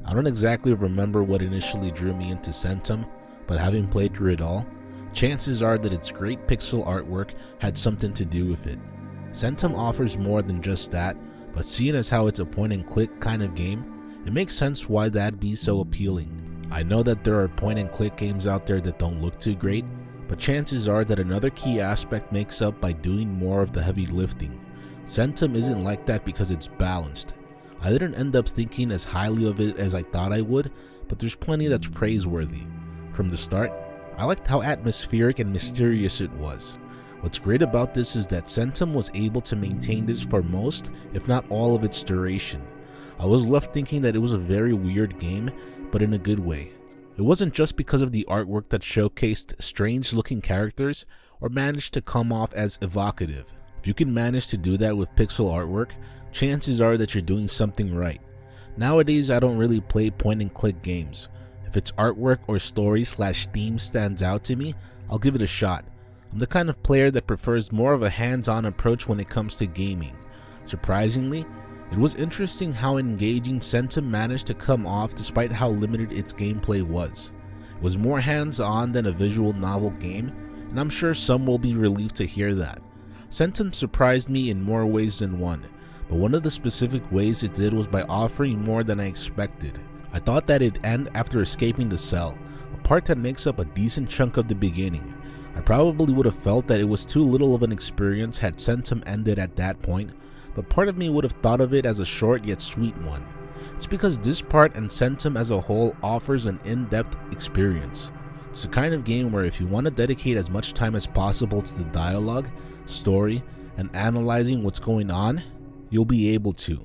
I don't exactly remember what initially drew me into Centum, but having played through it all, chances are that its great pixel artwork had something to do with it. Centum offers more than just that, but seeing as how it's a point and click kind of game, it makes sense why that'd be so appealing. I know that there are point and click games out there that don't look too great, but chances are that another key aspect makes up by doing more of the heavy lifting. Centum isn't like that because it's balanced. I didn't end up thinking as highly of it as I thought I would, but there's plenty that's praiseworthy. From the start, I liked how atmospheric and mysterious it was. What's great about this is that Centum was able to maintain this for most, if not all of its duration. I was left thinking that it was a very weird game, but in a good way. It wasn't just because of the artwork that showcased strange looking characters or managed to come off as evocative. If you can manage to do that with pixel artwork, chances are that you're doing something right. Nowadays, I don't really play point and click games. If its artwork or story/theme stands out to me, I'll give it a shot. I'm the kind of player that prefers more of a hands-on approach when it comes to gaming. Surprisingly, it was interesting how engaging Centum managed to come off despite how limited its gameplay was. It was more hands-on than a visual novel game, and I'm sure some will be relieved to hear that. Centum surprised me in more ways than one, but one of the specific ways it did was by offering more than I expected. I thought that it'd end after escaping the cell, a part that makes up a decent chunk of the beginning. I probably would have felt that it was too little of an experience had Centum ended at that point, but part of me would have thought of it as a short yet sweet one. It's because this part and Centum as a whole offers an in-depth experience. It's the kind of game where if you want to dedicate as much time as possible to the dialogue, story, and analyzing what's going on, you'll be able to.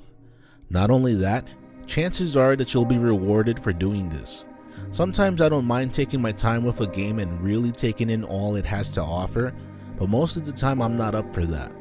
Not only that, chances are that you'll be rewarded for doing this. Sometimes I don't mind taking my time with a game and really taking in all it has to offer, but most of the time I'm not up for that.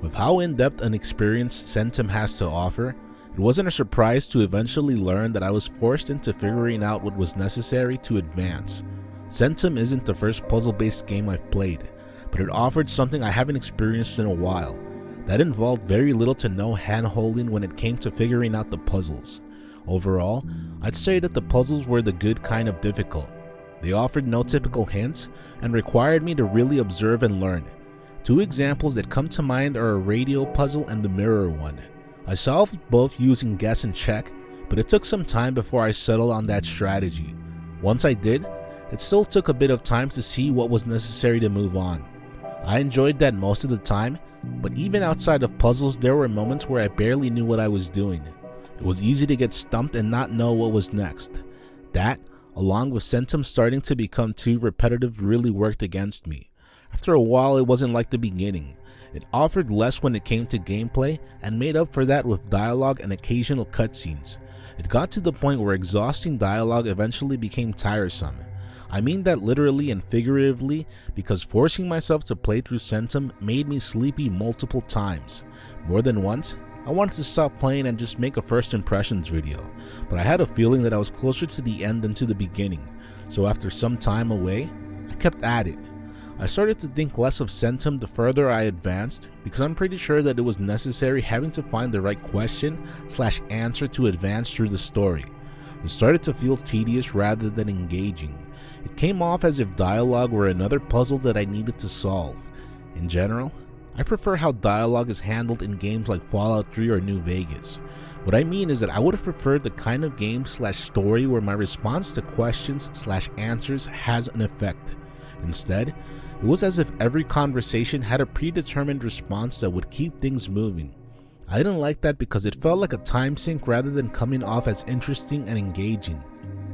With how in-depth an experience Centum has to offer, it wasn't a surprise to eventually learn that I was forced into figuring out what was necessary to advance. Centum isn't the first puzzle-based game I've played, but it offered something I haven't experienced in a while. That involved very little to no hand-holding when it came to figuring out the puzzles. Overall, I'd say that the puzzles were the good kind of difficult. They offered no typical hints and required me to really observe and learn. Two examples that come to mind are a radio puzzle and the mirror one. I solved both using guess and check, but it took some time before I settled on that strategy. Once I did, it still took a bit of time to see what was necessary to move on. I enjoyed that most of the time, but even outside of puzzles, there were moments where I barely knew what I was doing. It was easy to get stumped and not know what was next. That, along with Centum starting to become too repetitive, really worked against me. After a while, it wasn't like the beginning. It offered less when it came to gameplay and made up for that with dialogue and occasional cutscenes. It got to the point where exhausting dialogue eventually became tiresome. I mean that literally and figuratively, because forcing myself to play through Centum made me sleepy multiple times. More than once, I wanted to stop playing and just make a first impressions video, but I had a feeling that I was closer to the end than to the beginning, so after some time away, I kept at it. I started to think less of Centum the further I advanced, because I'm pretty sure that it was necessary having to find the right question/answer to advance through the story. It started to feel tedious rather than engaging. It came off as if dialogue were another puzzle that I needed to solve. In general, I prefer how dialogue is handled in games like Fallout 3 or New Vegas. What I mean is that I would have preferred the kind of game/story where my response to questions/answers has an effect. Instead, it was as if every conversation had a predetermined response that would keep things moving. I didn't like that because it felt like a time sink rather than coming off as interesting and engaging.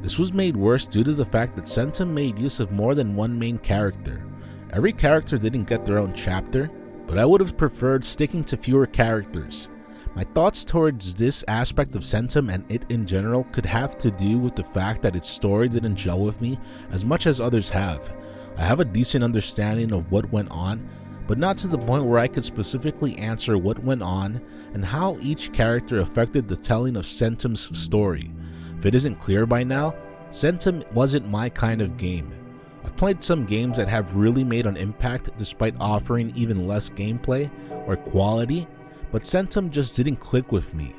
This was made worse due to the fact that Centum made use of more than one main character. Every character didn't get their own chapter, but I would have preferred sticking to fewer characters. My thoughts towards this aspect of Centum and it in general could have to do with the fact that its story didn't gel with me as much as others have. I have a decent understanding of what went on, but not to the point where I could specifically answer what went on and how each character affected the telling of Centum's story. If it isn't clear by now, Centum wasn't my kind of game. I've played some games that have really made an impact despite offering even less gameplay or quality, but Centum just didn't click with me.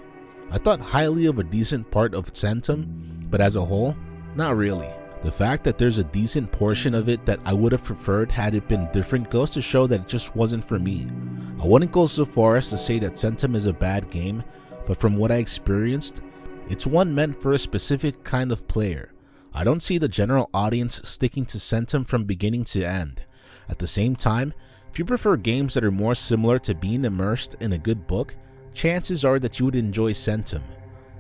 I thought highly of a decent part of Centum, but as a whole, not really. The fact that there's a decent portion of it that I would have preferred had it been different goes to show that it just wasn't for me. I wouldn't go so far as to say that Centum is a bad game, but from what I experienced, it's one meant for a specific kind of player. I don't see the general audience sticking to Centum from beginning to end. At the same time, if you prefer games that are more similar to being immersed in a good book, chances are that you would enjoy Centum.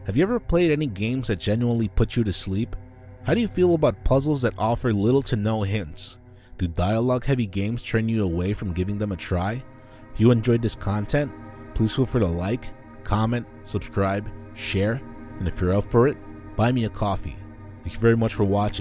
Have you ever played any games that genuinely put you to sleep? How do you feel about puzzles that offer little to no hints? Do dialogue-heavy games turn you away from giving them a try? If you enjoyed this content, please feel free to like, comment, subscribe, share, and if you're up for it, buy me a coffee. Thank you very much for watching.